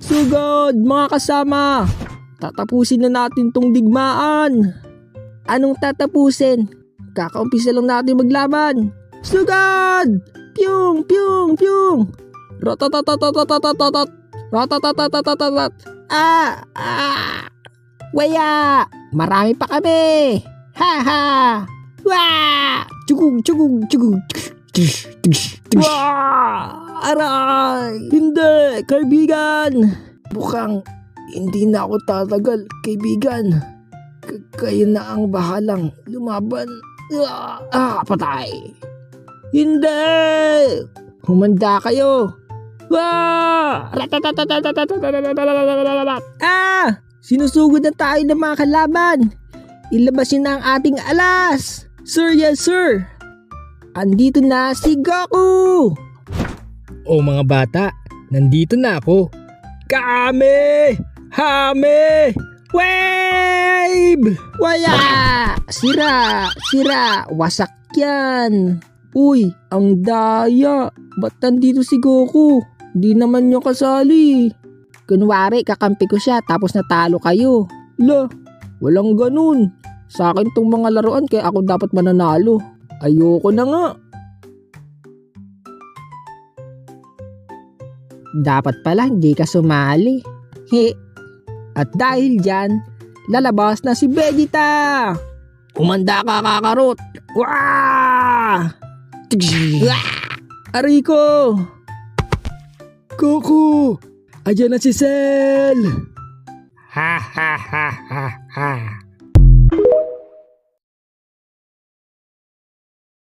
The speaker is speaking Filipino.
Sugod, mga kasama! Tatapusin na natin tong digmaan. Anong tatapusin? Kakaumpisa lang natin maglaban. Sugod! Pyong! Pyong! Pyong! Ratatatatatatatatat! Ratatatatatat! Ah! Ah! Waya! Marami pa kami! Ha ha! Wah! Tsugug! Tsugug! Tsugug! Wah! Aray! Hindi! Kaibigan! Mukhang hindi na ako tatagal, kaibigan. Kayo na ang bahalang lumaban. Patay! Hindi! Humanda kayo! Wah! Sinusugod na tayo ng mga kalaban. Ilabas nyo na ang ating alas. Sir, yes sir. Andito na si Goku. O mga bata, nandito na ako. Kame! Hame! Wave! Waya! Sira! Sira! Wasak yan! Uy, ang daya! Ba't nandito si Goku? Di naman niyo kasali. Kunwari, kakampi ko siya tapos natalo kayo. La, walang ganun. Sa akin tong mga laruan kaya ako dapat mananalo. Ayoko na nga. Dapat pala hindi ka sumali. He. At dahil dyan, lalabas na si Vegeta. Umanda ka, Kakarot. Wah! Aray ko! Goku! Ayan na si Cell! Ha ha ha ha ha.